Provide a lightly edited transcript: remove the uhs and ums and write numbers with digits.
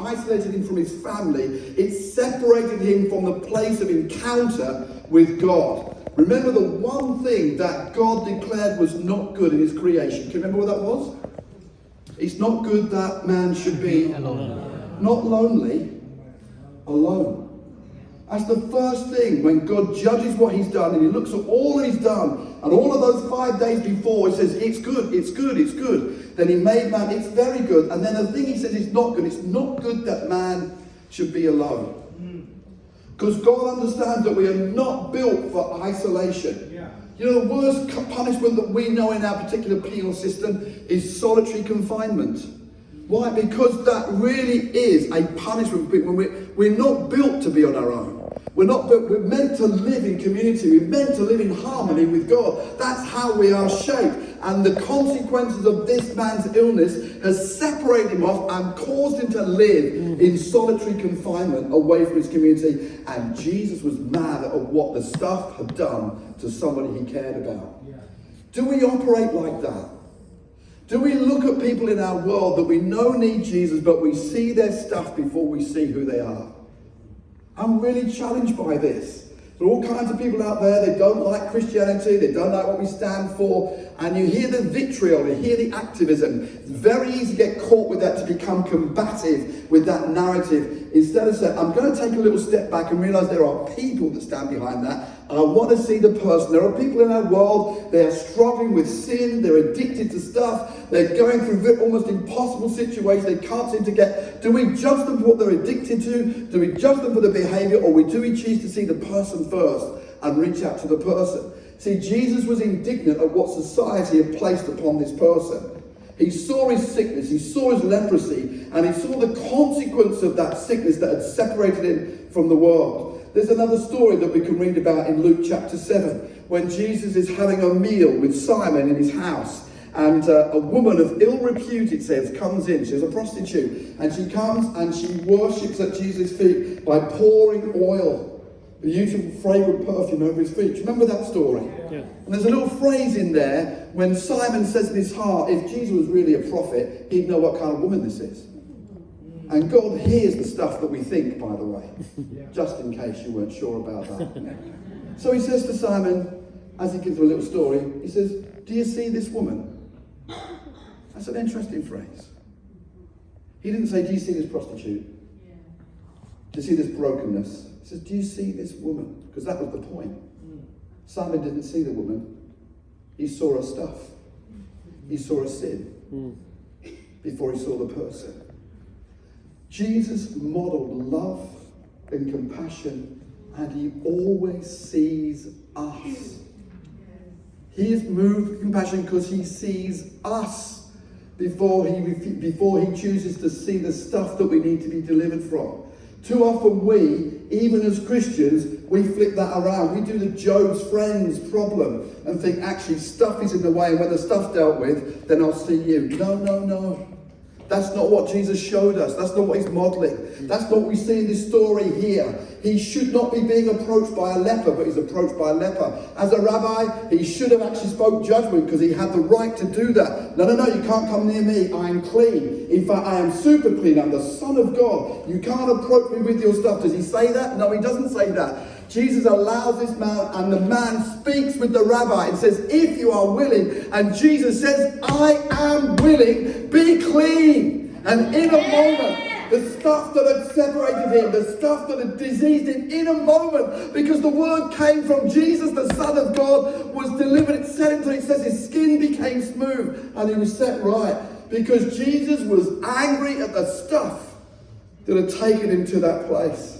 isolated him from his family. It separated him from the place of encounter with God. Remember the one thing that God declared was not good in his creation. Can you remember what that was? It's not good that man should be alone. Not lonely, alone. That's the first thing when God judges what he's done and he looks at all he's done and all of those 5 days before he says it's good, it's good, it's good. Then he made man, it's very good. And then the thing he says is not good. It's not good that man should be alone. Because God understands that we are not built for isolation. Yeah. You know, the worst punishment that we know in our particular penal system is solitary confinement. Why? Because that really is a punishment for people. We're not built to be on our own. We're meant to live in community. We're meant to live in harmony with God. That's how we are shaped. And the consequences of this man's illness has separated him off and caused him to live in solitary confinement away from his community. And Jesus was mad at what the stuff had done to somebody he cared about. Yeah. Do we operate like that? Do we look at people in our world that we know need Jesus, but we see their stuff before we see who they are? I'm really challenged by this. There are all kinds of people out there, they don't like Christianity, they don't like what we stand for, and you hear the vitriol, you hear the activism. It's very easy to get caught with that, to become combative with that narrative. Instead of saying, I'm going to take a little step back and realize there are people that stand behind that. I want to see the person. There are people in our world, they are struggling with sin, they're addicted to stuff, they're going through almost impossible situations they can't seem to get. Do we judge them for what they're addicted to? Do we judge them for the behavior, or do we choose to see the person first and reach out to the person? See, Jesus was indignant at what society had placed upon this person. He saw his sickness, he saw his leprosy, and he saw the consequence of that sickness that had separated him from the world. There's another story that we can read about in Luke chapter 7, when Jesus is having a meal with Simon in his house. And a woman of ill repute, it says, comes in. She's a prostitute. And she comes and she worships at Jesus' feet by pouring oil, beautiful fragrant perfume over his feet. Do you remember that story? Yeah. And there's a little phrase in there when Simon says in his heart, if Jesus was really a prophet, he'd know what kind of woman this is. And God hears the stuff that we think, by the way, just in case you weren't sure about that. So he says to Simon, as he gives him a little story, he says, do you see this woman? That's an interesting phrase. He didn't say, do you see this prostitute? Do you see this brokenness? He says, do you see this woman? Because that was the point. Simon didn't see the woman. He saw her stuff. He saw her sin before he saw the person. Jesus modeled love and compassion, and he always sees us. He is moved with compassion because he sees us before he chooses to see the stuff that we need to be delivered from. Too often we, even as Christians, we flip that around. We do the Job's friends problem and think actually stuff is in the way, and when the stuff's dealt with, then I'll see you. No. That's not what Jesus showed us. That's not what he's modeling. That's not what we see in this story here. He should not be being approached by a leper, but he's approached by a leper. As a rabbi, he should have actually spoke judgment because he had the right to do that. No, you can't come near me. I am clean. In fact, I am super clean. I'm the Son of God. You can't approach me with your stuff. Does he say that? No, he doesn't say that. Jesus allows this man, and the man speaks with the rabbi and says, if you are willing, and Jesus says, I am willing, be clean. And in a moment, the stuff that had separated him, the stuff that had diseased him, in a moment, because the word came from Jesus, the Son of God, was delivered. It set him free. It says his skin became smooth and he was set right, because Jesus was angry at the stuff that had taken him to that place.